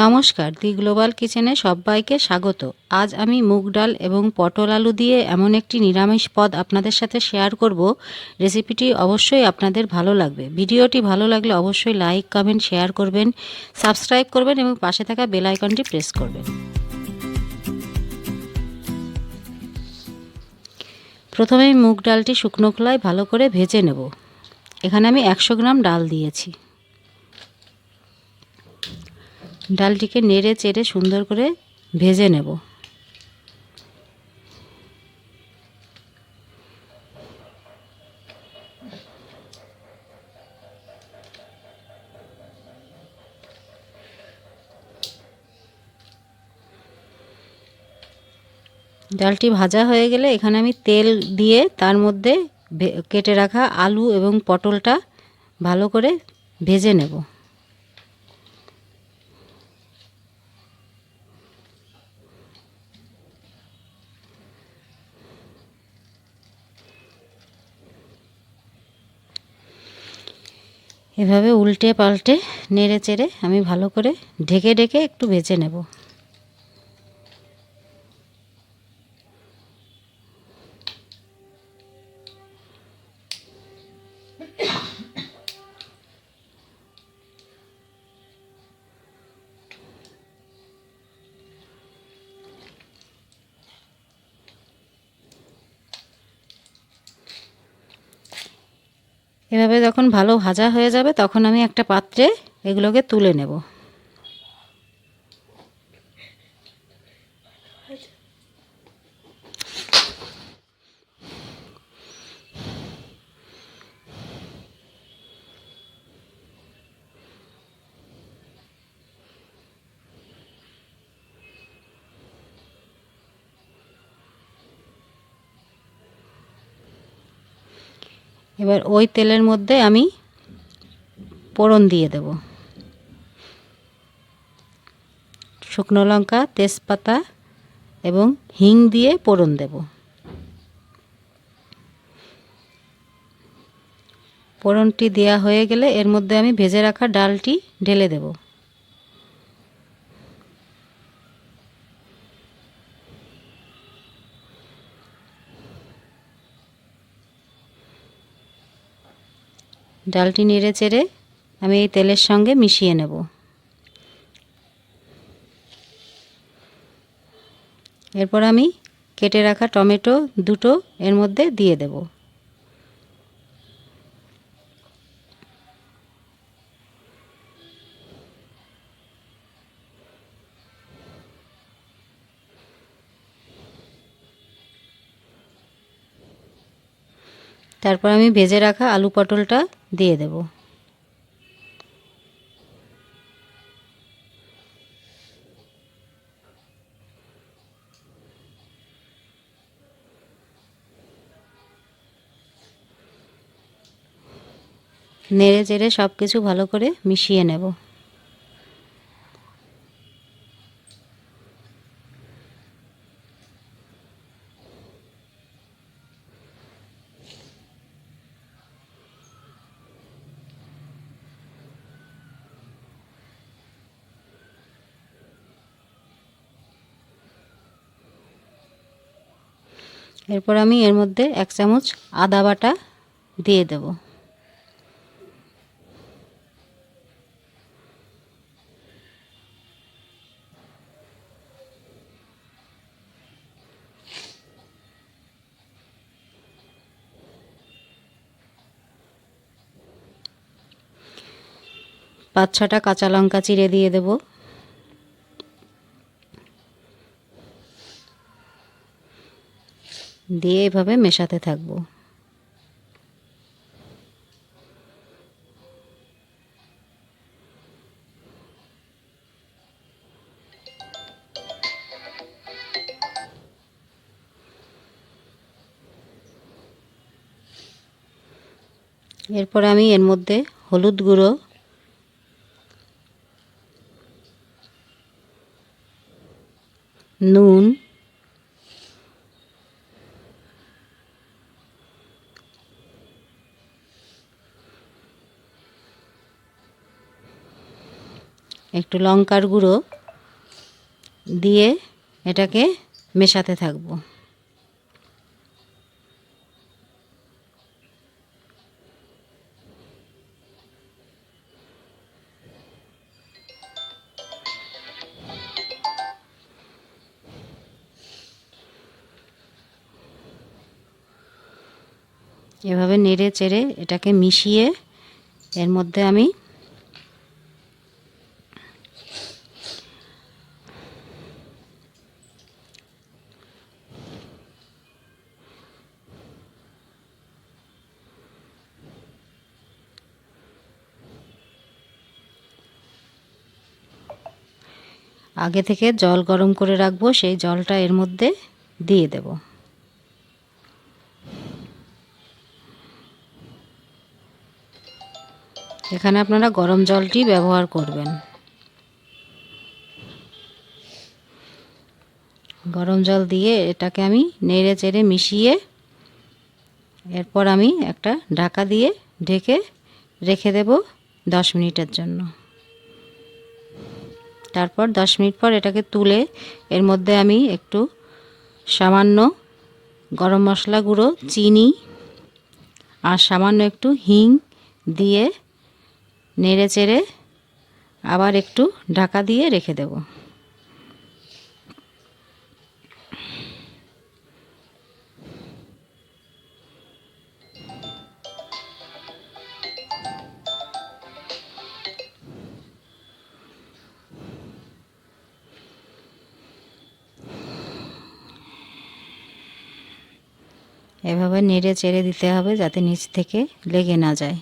নমস্কার, the global কিচেনে সবাইকে স্বাগত। আজ আমি মুগ ডাল এবং পটল আলু দিয়ে এমন একটি নিরামিষ পদ আপনাদের সাথে শেয়ার করব। রেসিপিটি অবশ্যই আপনাদের ভালো লাগবে। ভিডিওটি ভালো লাগলে অবশ্যই লাইক, কমেন্ট, শেয়ার করবেন, সাবস্ক্রাইব করবেন এবং পাশে থাকা বেল আইকনটি প্রেস করবেন। প্রথমে মুগ ডালটি শুকনো খোলায় ভালো করে ভেজে নেব। এখানে আমি 100 গ্রাম ডাল দিয়েছি। ডালটিকে নেড়ে চেড়ে সুন্দর করে ভেজে নেব। ডালটি ভাজা হয়ে গেলে এখানে আমি তেল দিয়ে তার মধ্যে কেটে রাখা আলু এবং পটলটা ভালো করে ভেজে নেব। এভাবে উল্টে পাল্টে নেড়ে চেড়ে আমি ভালো করে ঢেকে ঢেকে একটু ভেজে নেব। এভাবে যখন ভালো ভাজা হয়ে যাবে তখন আমি একটা পাত্রে এগুলোকে তুলে নেব। এবার ওই তেলের মধ্যে আমি ফোড়ন দিয়ে দেব। শুকনো লঙ্কা, তেজপাতা এবং হিং দিয়ে ফোড়ন দেব। ফোড়নটি দেওয়া হয়ে গেলে এর মধ্যে আমি ভেজে রাখা ডালটি ঢেলে দেব। ডালটি নেড়ে চেড়ে আমি এই তেলের সঙ্গে মিশিয়ে নেব। এরপর আমি কেটে রাখা টমেটো দুটো এর মধ্যে দিয়ে দেব। তারপর আমি ভেজে রাখা আলু পটলটা দিয়ে দেব। নেড়ে চেড়ে সব কিছু ভালো করে মিশিয়ে নেব। এরপর আমি এর মধ্যে 1 চামচ আদা বাটা দিয়ে দেব। পাঁচ ছটা কাঁচা লঙ্কা চিড়ে দিয়ে দেব। দিয়ে এভাবে মেশাতে থাকবো। এরপর আমি এর মধ্যে হলুদ গুঁড়ো, নুন, একটু লঙ্কার গুঁড়ো দিয়ে এটাকে মেশাতে থাকবো। এভাবে নেড়ে চেড়ে এটাকে মিশিয়ে এর মধ্যে আমি আগে থেকে জল গরম করে রাখবো, সেই জলটা এর মধ্যে দিয়ে দেব। এখানে আপনারা গরম জলটি ব্যবহার করবেন। গরম জল দিয়ে এটাকে আমি নেড়ে চেড়ে মিশিয়ে এরপর আমি একটা ঢাকা দিয়ে ঢেকে রেখে দেব 10 মিনিটের জন্য। তারপর 10 মিনিট পর এটাকে তুলে এর মধ্যে আমি একটু সামান্য গরম মশলা গুঁড়ো, চিনি আর সামান্য একটু হিং দিয়ে নেড়ে চেড়ে আবার একটু ঢাকা দিয়ে রেখে দেব। এভাবে নেড়ে চেড়ে দিতে হবে যাতে নিচ থেকে লেগে না যায়।